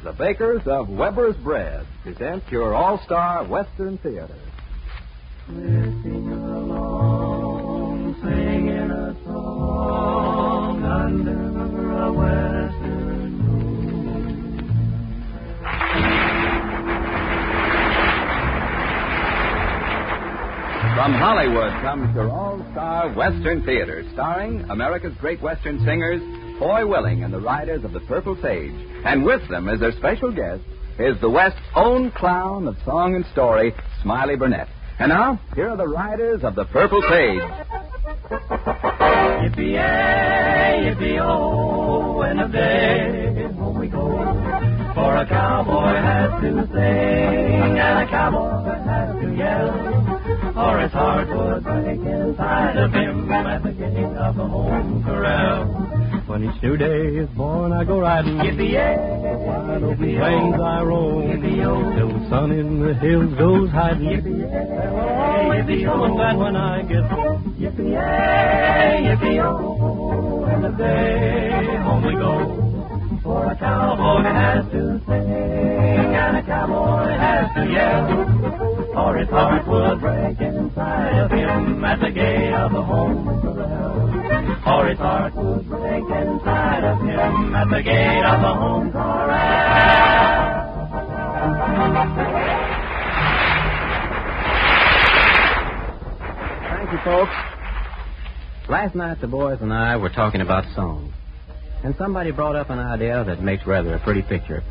The bakers of Weber's Bread present your all-star Western Theater. Drifting along, singing a song under a western moon. From Hollywood comes your all-star Western Theater, starring America's great Western singers, Foy Willing and the Riders of the Purple Sage. And with them as their special guest is the West's own clown of song and story, Smiley Burnett. And now, here are the Riders of the Purple Sage. Yippee-yay, yippee-oh, and a day home we go. For a cowboy has to sing, and a cowboy has to yell, or his heart would break inside of him at the gate of the home corral. When each new day is born, I go riding. Yippee-yay, wide open plains I roam. Yippee-oh, till the sun in the hills goes hiding. Yippee-yay, yippee-oh, and glad when I get home. Yippee-yay, yippee-oh, and the day home we go. For a cowboy has to sing, and a cowboy has to yell, or his heart will break inside of him at the gate of the home corral. Or his heart will break inside of him at the gate of the home corral. Thank you, folks. Last night the boys and I were talking about song. And somebody brought up an idea that makes rather a pretty picture.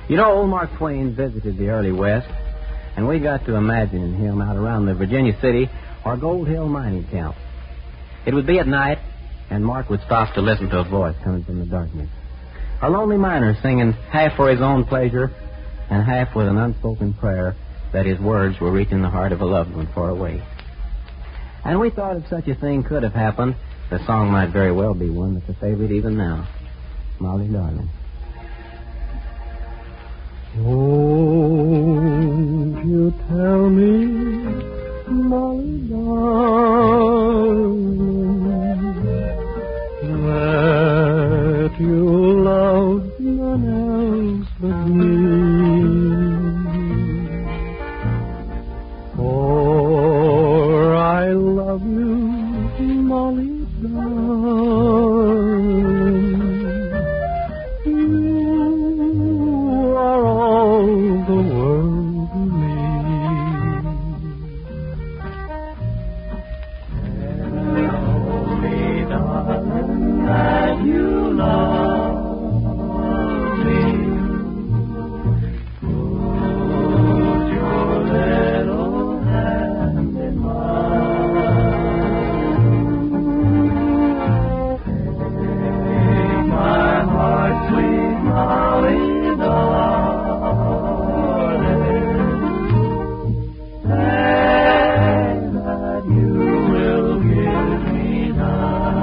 You know, old Mark Twain visited the early West, and we got to imagining him out around the Virginia City or Gold Hill mining camp. It would be at night, and Mark would stop to listen to a voice coming from the darkness. A lonely miner singing half for his own pleasure and half with an unspoken prayer that his words were reaching the heart of a loved one far away. And we thought if such a thing could have happened, the song might very well be one that's a favorite even now. Molly, darling. Won't you tell me, Molly, darling, that you love none else but me? For I love you, Molly, you are all the world to me. Tell me, darling, that you love me. Put your little hand in mine. Take my heart, sweet Molly, darling. Say that you will give me time.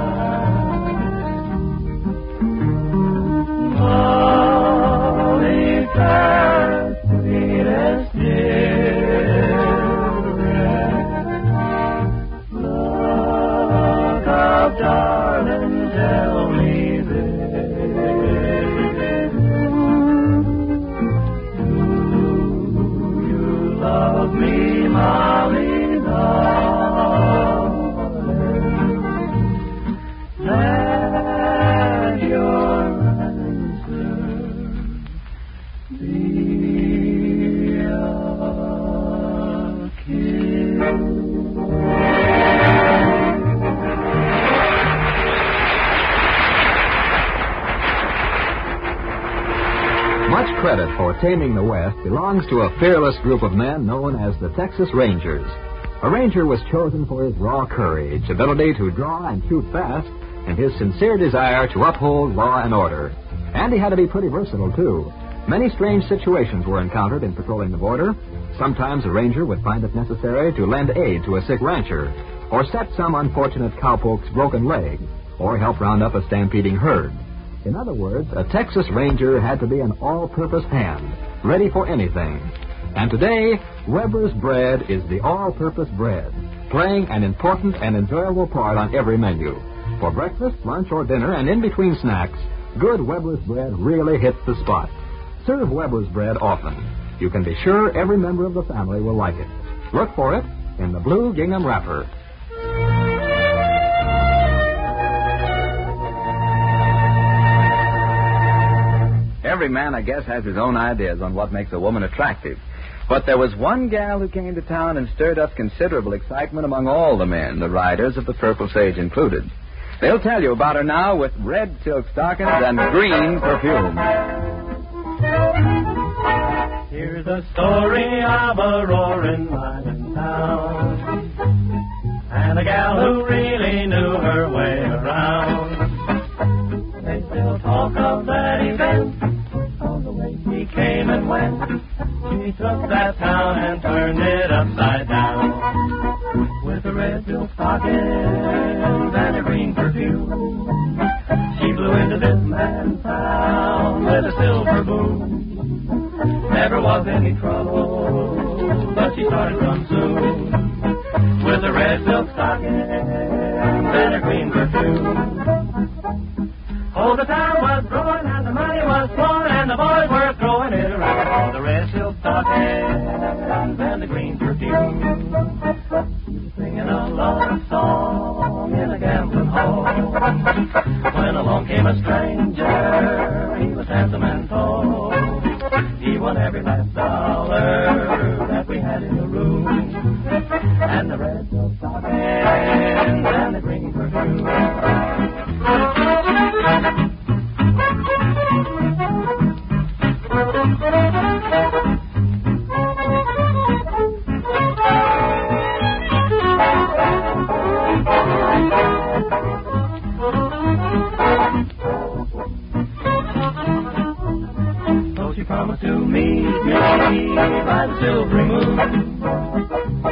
Molly, fair, sweetest dearest, look up, darling, tell me this. Do you love me, Molly, darling? Let your answer be a kiss. Much credit for taming the West belongs to a fearless group of men known as the Texas Rangers. A Ranger was chosen for his raw courage, ability to draw and shoot fast, and his sincere desire to uphold law and order. And he had to be pretty versatile, too. Many strange situations were encountered in patrolling the border. Sometimes a Ranger would find it necessary to lend aid to a sick rancher, or set some unfortunate cowpoke's broken leg, or help round up a stampeding herd. In other words, a Texas Ranger had to be an all-purpose hand, ready for anything. And today, Weber's Bread is the all-purpose bread, playing an important and enjoyable part on every menu. For breakfast, lunch, or dinner, and in between snacks, good Weber's Bread really hits the spot. Serve Weber's bread often. You can be sure every member of the family will like it. Look for it in the blue gingham wrapper. Every man, I guess, has his own ideas on what makes a woman attractive. But there was one gal who came to town and stirred up considerable excitement among all the men, the riders of the Purple Sage included. They'll tell you about her now with red silk stockings and green perfume. Here's a story of a roaring mining town, and a gal who really knew her way around. They still talk of that event, of the way she came and went. She took that town and turned it upside down. With a red silk stockings and a green perfume, she blew into this man's town with a silver boom. Never was any trouble, but she started some soon. With a red silk stockings and a green perfume. Oh, the town was growing and the money was flowing and the boys were throwing it around. Oh, the red silk stockings and the green perfume. She was singing a love song in a gambling hall when along came a stranger. He was handsome and tall. He won every last dollar that we had in the room, and the red silk stockings and the green perfume. So she promised to meet me by the silvery moon.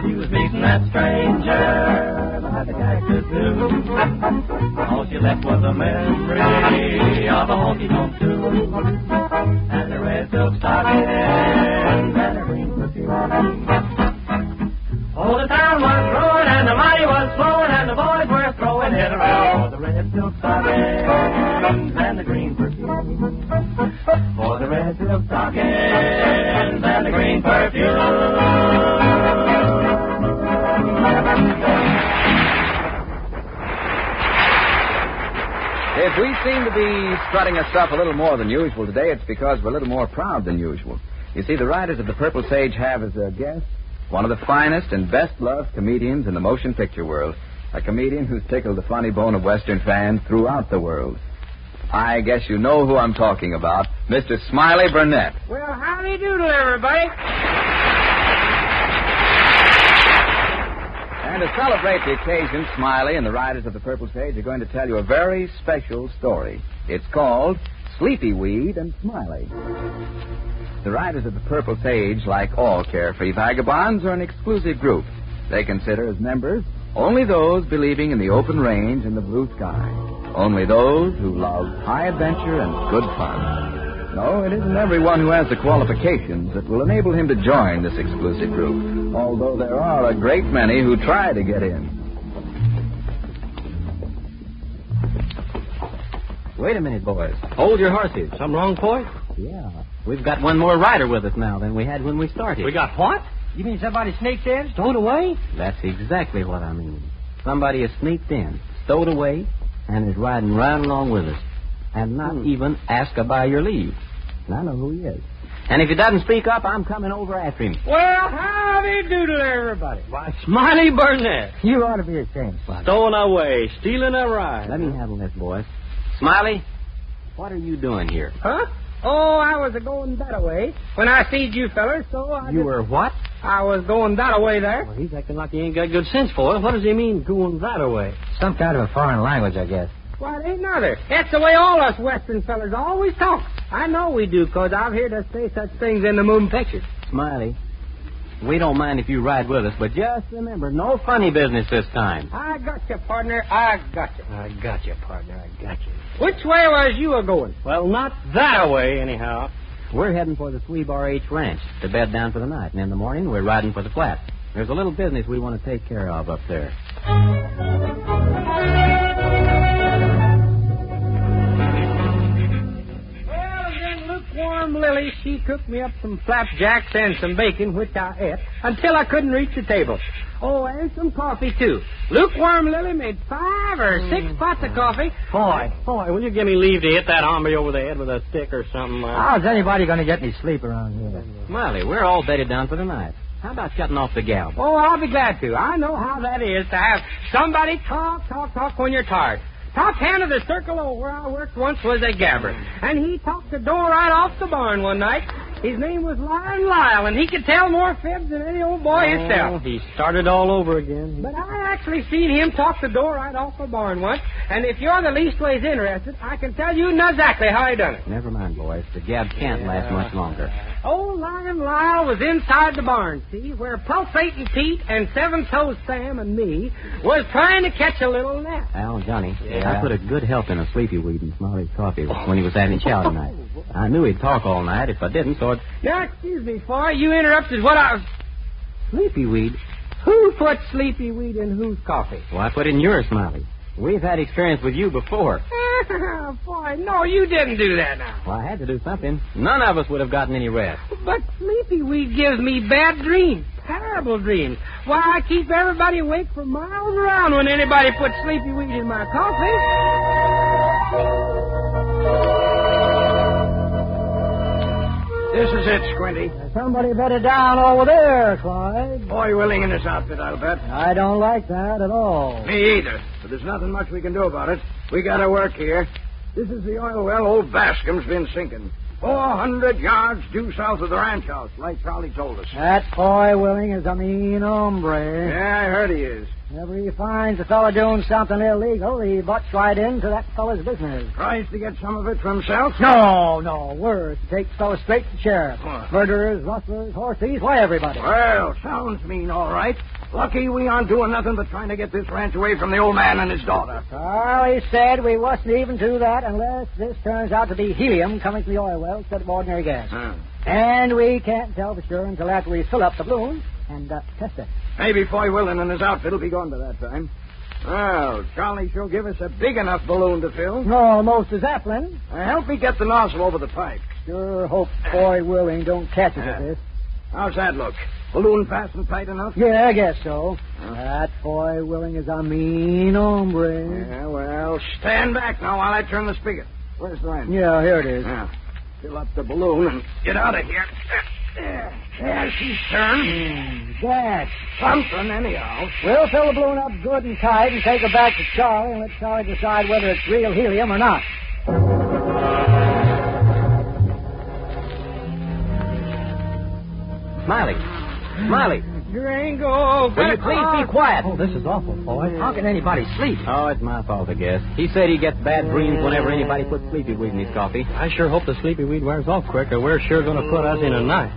She was meeting that stranger by the cactus moon. All she left was a memory of a honky-tonk tune and a red silk stockings and a green perfume. Oh, the town was growing and the money was flowing and the boys were throwing it around. For the red silk stockings and the green perfume. For the red silk stockings and the green perfume. If we seem to be strutting our stuff a little more than usual today, it's because we're a little more proud than usual. You see, the riders of the Purple Sage have as their guest one of the finest and best-loved comedians in the motion picture world, a comedian who's tickled the funny bone of Western fans throughout the world. I guess you know who I'm talking about, Mr. Smiley Burnett. Well, howdy doodle, everybody. And to celebrate the occasion, Smiley and the riders of the Purple Sage are going to tell you a very special story. It's called Sleepy Weed and Smiley. The riders of the Purple Sage, like all carefree vagabonds, are an exclusive group. They consider as members only those believing in the open range and the blue sky. Only those who love high adventure and good fun. No, it isn't everyone who has the qualifications that will enable him to join this exclusive group, although there are a great many who try to get in. Wait a minute, boys. Hold your horses. Something wrong, boy? Yeah. We've got one more rider with us now than we had when we started. We got what? You mean somebody sneaked in, stowed away? That's exactly what I mean. Somebody has sneaked in, stowed away, and is riding right along with us. And not even ask by your leave. And I know who he is. And if he doesn't speak up, I'm coming over after him. Well, howdy doodle, everybody. Why, Smiley Burnett. You ought to be ashamed, Smiley. Stowing away, stealing a ride. Let me handle this, boys. Smiley, what are you doing here? Huh? Oh, I was a-going that way when I seed you fellers, so I You were what? I was going that way there. Well, he's acting like he ain't got good sense for it. What does he mean, going that way? Some kind of a foreign language, I guess. Why, it ain't nother. That's the way all us Western fellers always talk. I know we do, 'cause I've heard us say such things in the moon pictures. Smiley, we don't mind if you ride with us, but just remember, no funny business this time. I got you, partner. I got you. I got you, partner. I got you. Which way was you a-going? Well, not that way, anyhow. We're heading for the Sweebar H Ranch to bed down for the night, and in the morning we're riding for the flat. There's a little business we want to take care of up there. lukewarm Lily, she cooked me up some flapjacks and some bacon, which I ate, until I couldn't reach the table. Oh, and some coffee, too. Lukewarm Lily made 5 or 6 pots of coffee. Boy, will you give me leave to hit that hombre over the head with a stick or something? How's anybody going to get any sleep around here? Smiley, we're all bedded down for the night. How about shutting off the gab? Oh, I'll be glad to. I know how that is to have somebody talk when you're tired. Top hand of the Circle O where I worked once was a gabber, and he talked the door right off the barn one night. His name was Lion Lyle, and he could tell more fibs than any old boy himself. He started all over again. But I actually seen him talk the door right off the barn once, and if you're the least ways interested, I can tell you exactly how he done it. Never mind, boys. The gab can't last much longer. Old Lion Lyle was inside the barn, see, where Pulsating Pete and Seven Toes Sam and me was trying to catch a little nap. Al, Johnny, I put a good help in a sleepy weed in Smiley's coffee when he was having chow tonight. I knew he'd talk all night if I didn't, so it... Now, excuse me, Foy, you interrupted what I was... Sleepy weed? Who put sleepy weed in whose coffee? Well, I put it in yours, Smiley. We've had experience with you before. Boy, no, you didn't do that now. Well, I had to do something. None of us would have gotten any rest. But sleepy weed gives me bad dreams, terrible dreams. Why, I keep everybody awake for miles around when anybody puts sleepy weed in my coffee. This is it, Squinty. Somebody bedded down over there, Clyde. Boy Willing in his outfit, I'll bet. I don't like that at all. Me either. But there's nothing much we can do about it. We gotta work here. This is the oil well old Bascom's been sinking. 400 yards due south of the ranch house, like Charlie told us. That Foy Willing is a mean hombre. Yeah, I heard he is. Whenever he finds a fellow doing something illegal, he butts right into that fellow's business. Tries to get some of it for himself? No, worse. Takes fellows straight to the sheriff. What? Murderers, rustlers, horse thieves, why everybody? Well, sounds mean, all right. Lucky we aren't doing nothing but trying to get this ranch away from the old man and his daughter. Charlie said we wasn't even do that unless this turns out to be helium coming from the oil well instead of ordinary gas. And we can't tell for sure until after we fill up the balloon and test it. Maybe Foy Willing and his outfit will be gone by that time. Well, Charlie sure give us a big enough balloon to fill. Almost a zeppelin. Help me get the nozzle over the pipe. Sure hope Foy Willing don't catch us at this. How's that look? Balloon fastened tight enough? Yeah, I guess so. That Foy Willing is a mean hombre. Yeah, well, stand back now while I turn the spigot. Where's the wrench? Yeah, here it is. Yeah. Fill up the balloon and get out of here. There she's turned. Gas. Something, anyhow. We'll fill the balloon up good and tight and take her back to Charlie and let Charlie decide whether it's real helium or not. Smiley. Gringo, Will you please be quiet? Oh, this is awful, Foy. How can anybody sleep? Oh, it's my fault, I guess. He said he gets bad dreams whenever anybody puts sleepy weed in his coffee. I sure hope the sleepy weed wears off quick, or we're sure going to put us in a night.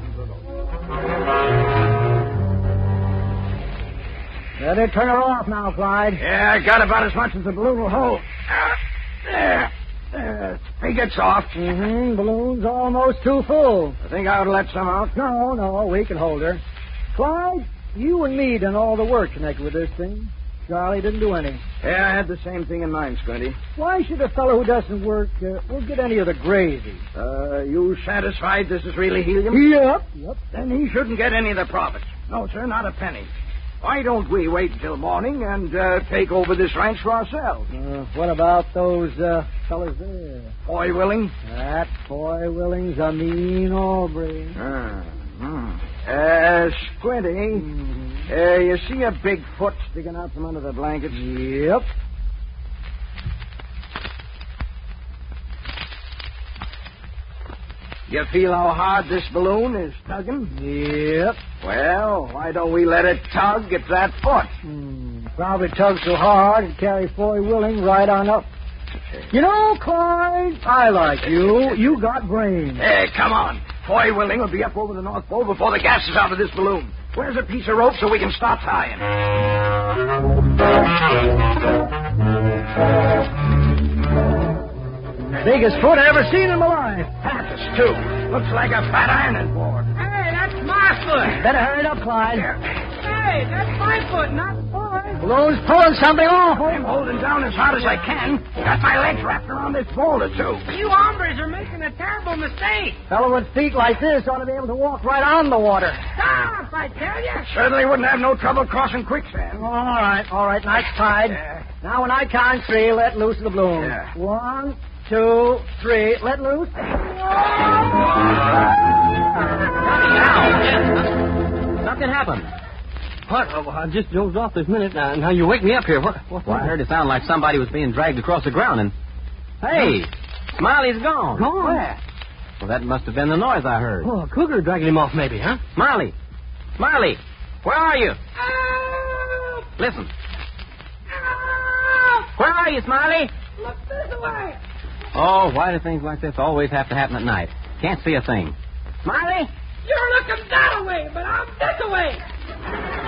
Better turn her off now, Clyde. Yeah, I got about as much as the balloon will hold. There. Spigot's off. Balloon's almost too full. I think I ought to let some out. No, we can hold her. Clyde, you and me done all the work connected with this thing. Charlie didn't do any. Yeah, I had the same thing in mind, Squinty. Why should a fellow who doesn't work get any of the gravy? You satisfied this is really helium? Yep. Then he shouldn't get any of the profits. No, sir, not a penny. Why don't we wait until morning and take over this ranch for ourselves? What about those fellas there? Foy Willing? That Foy Willing's a mean hombre. Squinty, you see a big foot sticking out from under the blankets? Yep. You feel how hard this balloon is tugging? Yep. Well, why don't we let it tug at that foot? Probably tug so hard it carry Foy Willing right on up. You know, Clyde, I like you. You got brains. Hey, come on. Foy Willing will be up over the North Pole before the gas is out of this balloon. Where's a piece of rope so we can start tying? Biggest foot I ever seen in my life. That's too. Looks like a fat ironing board. Hey, that's my foot. Better hurry it up, Clyde. Hey, that's my foot, not Foy's. balloon's pulling something off. I'm holding down as hard as I can. Got my legs wrapped around this boulder, too. You hombres are making a terrible mistake. Fellow with feet like this ought to be able to walk right on the water. Stop, I tell you. Certainly wouldn't have no trouble crossing quicksand. All right. Nice tide. Yeah. Now, when I count three, let loose the balloon. Yeah. 1, 2, 3. Let loose. Something happened. What? Oh, I just dozed off this minute. Now you wake me up here. What? Well, I heard it sound like somebody was being dragged across the ground, and... Hey, Smiley's gone. Gone? Where? Well, that must have been the noise I heard. Oh, a cougar dragging him off, maybe, huh? Smiley! Smiley! Where are you? Help! Listen. Help! Where are you, Smiley? Look this way. Oh, why do things like this always have to happen at night? Can't see a thing. Smiley? You're looking that way, but I'm this way.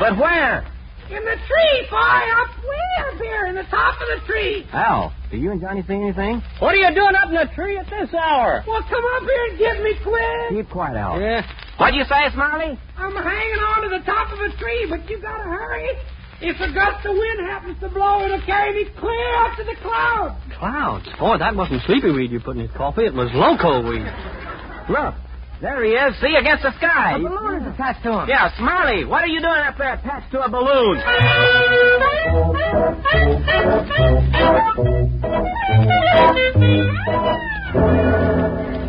But where? In the tree, boy. Up way up here in the top of the tree. Al, do you and Johnny see anything? What are you doing up in the tree at this hour? Well, come up here and get me quick. Keep quiet, Al. Yeah. What'd you say, Smiley? I'm hanging on to the top of a tree, but you gotta hurry. If a gust of wind happens to blow, it'll carry me clear up to the clouds. Clouds? Boy, that wasn't sleepy weed you put in his coffee. It was loco weed. Look, there he is. See, against the sky. A balloon is attached to him. Yeah, Smiley, what are you doing up there attached to a balloon?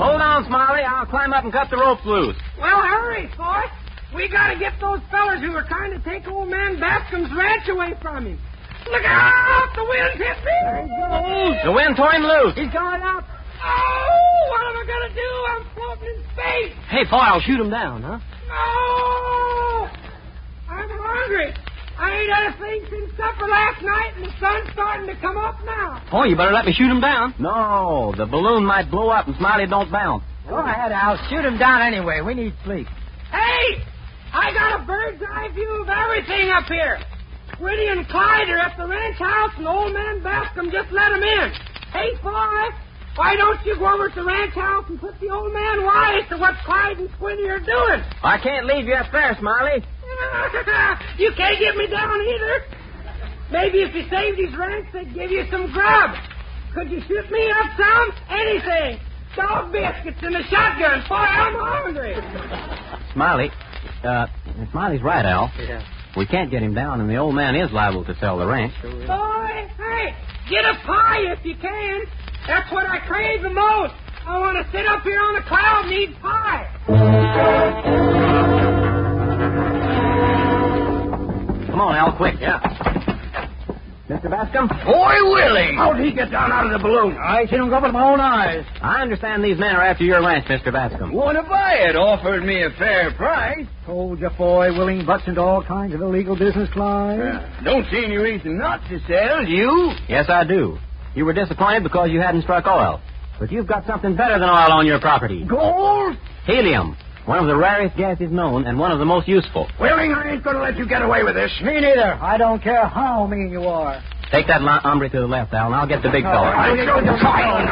Hold on, Smiley. I'll climb up and cut the ropes loose. Well, hurry, boy. We gotta get those fellers who are trying to take old man Bascom's ranch away from him. Look out! The wind's hit me! The wind tore him loose. He's going up. Oh, what am I gonna do? I'm floating in space. Hey, boy, I'll shoot him down, huh? No! I'm hungry. I ain't had a thing since supper last night, and the sun's starting to come up now. Boy, you better let me shoot him down. No, the balloon might blow up and Smiley don't bounce. Go ahead, Al. Shoot him down anyway. We need sleep. Hey! I got a bird's eye view of everything up here. Squinty and Clyde are at the ranch house, and old man Bascom just let them in. Hey, boy, why don't you go over to the ranch house and put the old man wise to what Clyde and Squinty are doing? I can't leave you up there, Smiley. You can't get me down either. Maybe if you saved his ranch, they'd give you some grub. Could you shoot me up some? Anything. Dog biscuits and a shotgun. Boy, I'm hungry. Smiley, Smiley's right, Al. Yeah. We can't get him down, and the old man is liable to sell the ranch. Boy, hey, get a pie if you can. That's what I crave the most. I want to sit up here on the cloud and eat pie. Come on, Al, quick. Yeah. Mr. Bascom? Boy, Willie! How'd he get down out of the balloon? I seen him go with my own eyes. I understand these men are after your ranch, Mr. Bascom. Want to buy it? Offered me a fair price. Told you, boy, willing butts into all kinds of illegal business, Clyde. Don't see any reason not to sell, do you? Yes, I do. You were disappointed because you hadn't struck oil. But you've got something better than oil on your property. Gold? Helium. One of the rarest gases known and one of the most useful. Willing, I ain't going to let you get away with this. Me neither. I don't care how mean you are. Take that hombre to the left, Al, and I'll get the big fella. I'll show you fine.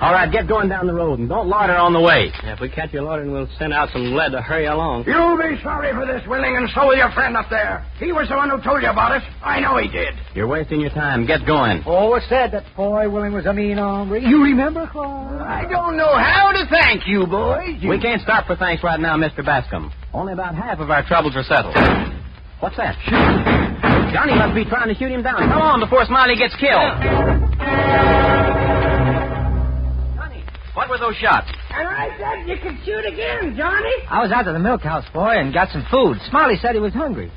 All right, get going down the road, and don't loiter on the way. Yeah, if we catch you loitering, we'll send out some lead to hurry along. You'll be sorry for this, Willing, and so will your friend up there. He was the one who told you about it. I know he did. You're wasting your time. Get going. Oh, it said that boy Willing was a mean hombre. You remember, Clyde? I don't know how to thank you, boys. We can't stop for thanks right now, Mr. Bascom. Only about half of our troubles are settled. What's that? Johnny must be trying to shoot him down. Come on before Smiley gets killed. Johnny, what were those shots? And I said you could shoot again, Johnny. I was out to the milk house, boy, and got some food. Smiley said he was hungry.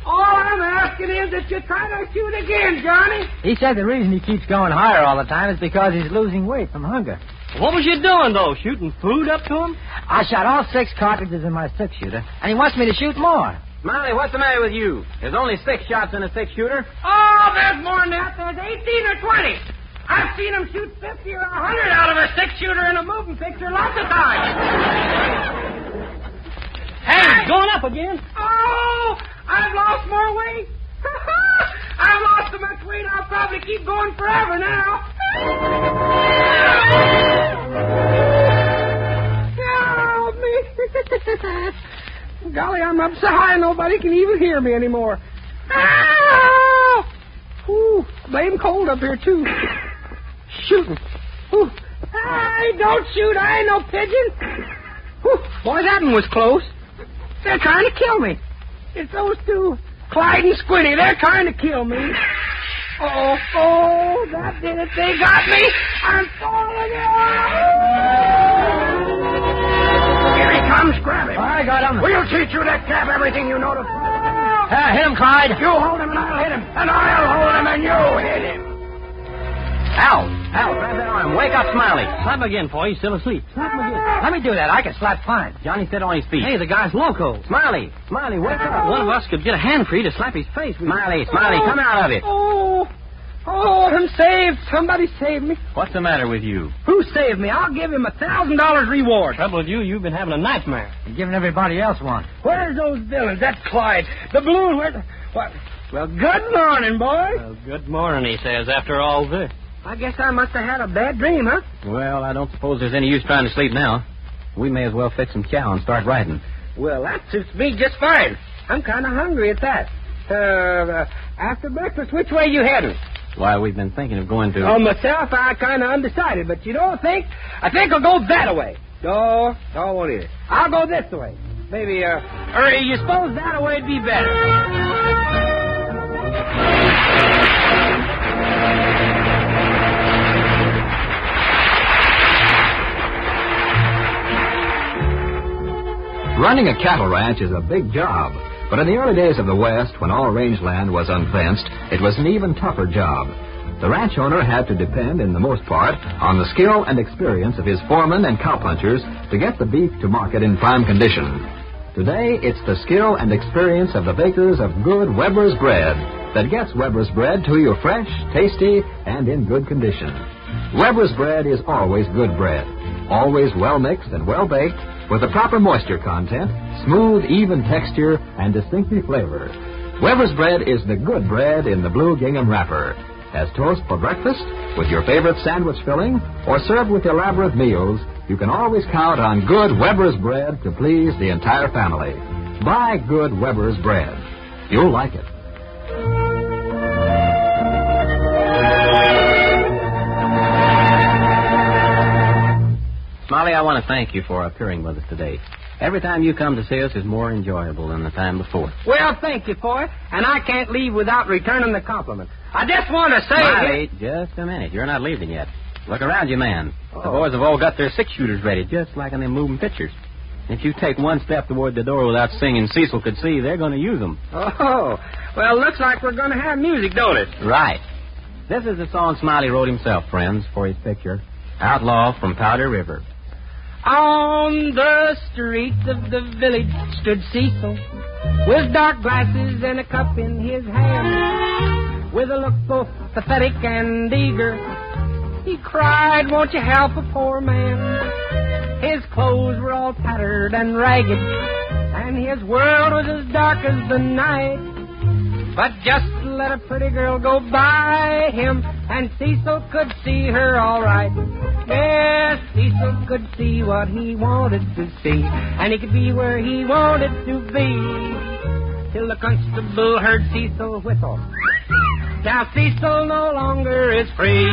All I'm asking is that you try to shoot again, Johnny. He said the reason he keeps going higher all the time is because he's losing weight from hunger. What was you doing, though? Shooting food up to him? I shot all 6 cartridges in my 6-shooter, and he wants me to shoot more. Smiley, what's the matter with you? There's only 6 shots in a 6-shooter. Oh, there's more than that. There's 18 or 20. I've seen him shoot 50 or 100 out of a 6-shooter in a moving picture lots of times. Hey, it's going up again. Oh, I've lost more weight. I've lost so much weight I'll probably keep going forever now. golly, I'm up so high nobody can even hear me anymore. Ow! Ooh, blame cold up here, too. Shooting. Ooh. Hey, don't shoot. I ain't no pigeon. Ooh, boy, that one was close. They're trying to kill me. It's those two, Clyde and Squinty. They're trying to kill me. Oh, that did it. They got me. I'm falling Here he comes. Grab him. I got him. We'll teach you to cap everything you know to... Hit him, Clyde. You hold him and I'll hit him. And I'll hold him and you hit him. Al, grab that arm. Wake up, Smiley. Slap him again, boy. He's still asleep. Slap him again. Let me do that. I can slap fine. Johnny, sit on his feet. Hey, the guy's loco. Smiley, wake up. One of us could get a hand free to slap his face. Smiley, come out of it. Oh, I'm saved. Somebody saved me. What's the matter with you? Who saved me? I'll give him $1,000 reward. Trouble with you, you've been having a nightmare. And giving everybody else one. Where's those villains? That's Clyde. The balloon, what? Well, good morning, boys. Well, good morning, he says, after all this. I guess I must have had a bad dream, huh? Well, I don't suppose there's any use trying to sleep now. We may as well fix some chow and start riding. Well, that suits me just fine. I'm kind of hungry at that. After breakfast, which way you heading? Why, we've been thinking of going to... Oh, myself, I kind of undecided, but you don't think? I think I'll go that way. No, I won't either. I'll go this way. Maybe, or you suppose that way'd be better? Running a cattle ranch is a big job, but in the early days of the West, when all rangeland was unfenced, it was an even tougher job. The ranch owner had to depend, in the most part, on the skill and experience of his foremen and cowpunchers to get the beef to market in prime condition. Today, it's the skill and experience of the bakers of good Weber's bread that gets Weber's bread to you fresh, tasty, and in good condition. Weber's bread is always good bread, always well mixed and well baked, with the proper moisture content, smooth, even texture, and distinctive flavor. Weber's bread is the good bread in the blue gingham wrapper. As toast for breakfast, with your favorite sandwich filling, or served with elaborate meals, you can always count on good Weber's bread to please the entire family. Buy good Weber's bread. You'll like it. Smiley, I want to thank you for appearing with us today. Every time you come to see us is more enjoyable than the time before. Well, thank you for it, and I can't leave without returning the compliment. I just want to say... Smiley, just a minute. You're not leaving yet. Look around you, man. The boys have all got their six-shooters ready, just like in them moving pictures. If you take one step toward the door without singing Cecil Could See, they're going to use them. Oh, well, looks like we're going to have music, don't it? Right. This is the song Smiley wrote himself, friends, for his picture, Outlaw from Powder River. On the streets of the village stood Cecil, with dark glasses and a cup in his hand. With a look both pathetic and eager, he cried, "Won't you help a poor man?" His clothes were all tattered and ragged, and his world was as dark as the night. But just let a pretty girl go by him, and Cecil could see her all right. Yes, Cecil could see what he wanted to see, and he could be where he wanted to be. Till the constable heard Cecil whistle. Now Cecil no longer is free.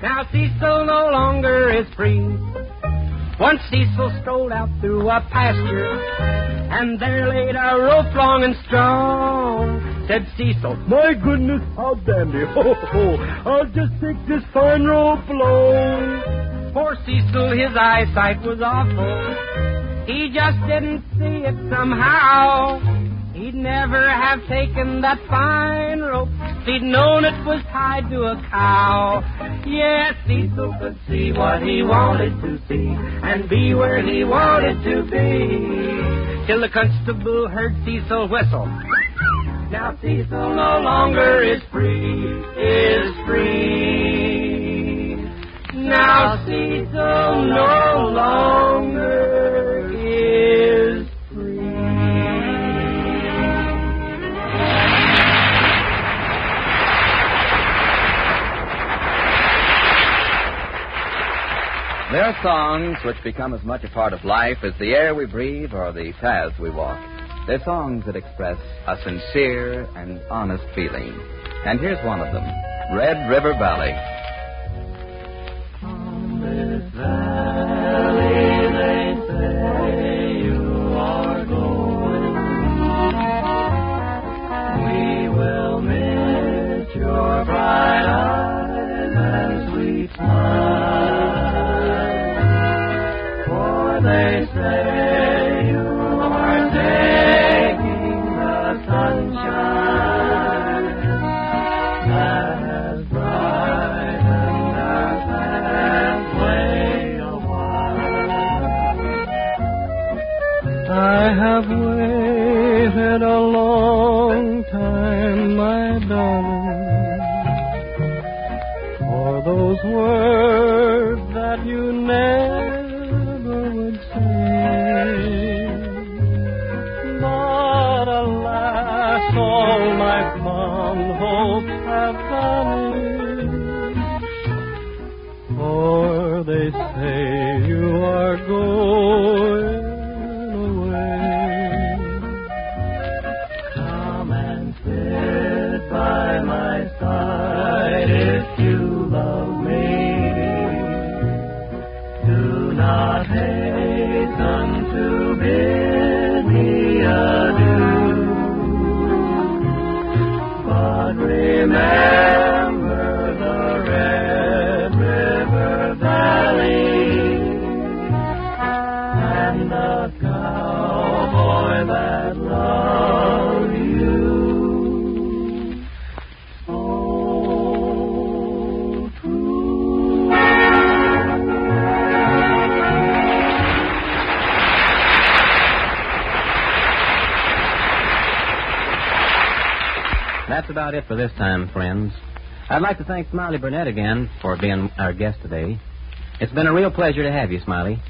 Now Cecil no longer is free. Once Cecil strolled out through a pasture, and there laid a rope long and strong. Said Cecil, "My goodness, how dandy. Ho, ho, I'll just take this fine rope along." Poor Cecil, his eyesight was awful. He just didn't see it somehow. He'd never have taken that fine rope if he'd known it was tied to a cow. Yes, Cecil could see what he wanted to see and be where he wanted to be. Till the constable heard Cecil whistle. Now Cecil no longer is free. Now Cecil no longer is free. The are songs which become as much a part of life as the air we breathe or the paths we walk. They're songs that express a sincere and honest feeling. And here's one of them, Red River Valley. On this valley they say you are going. We will miss your bright eyes and sweet smile. For they say you are taking the sunshine that has brightened our pathway a while. I have waited a long time, my darling, for those words that you never would say. But alas, all my fond hopes have vanished, for they say you are going away. Come and sit by my side if you love me. Do not hasten to bid me adieu, but remember the Red River Valley and the cowboy that loved you so true. That's about it for this time, friends. I'd like to thank Smiley Burnett again for being our guest today. It's been a real pleasure to have you, Smiley.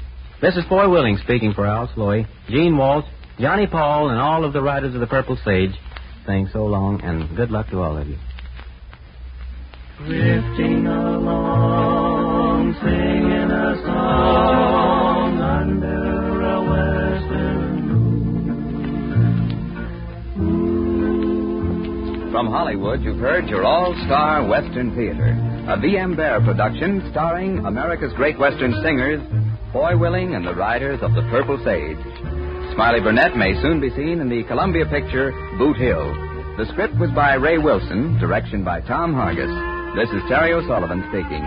This is Foy Willing speaking for Al Sloy, Gene Walsh, Johnny Paul, and all of the Riders of the Purple Sage, saying so long and good luck to all of you. Drifting along, singing a song under a western moon. From Hollywood, you've heard your all-star Western Theater, a V.M. Bear production starring America's great Western singers, Foy Willing and the Riders of the Purple Sage. Smiley Burnett may soon be seen in the Columbia picture Boot Hill. The script was by Ray Wilson, direction by Tom Hargis. This is Terry O'Sullivan speaking.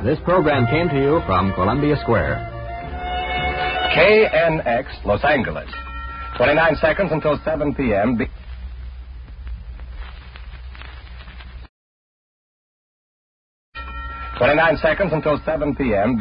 This program came to you from Columbia Square. KNX, Los Angeles. 29 seconds until 7 p.m. 29 seconds until 7 p.m.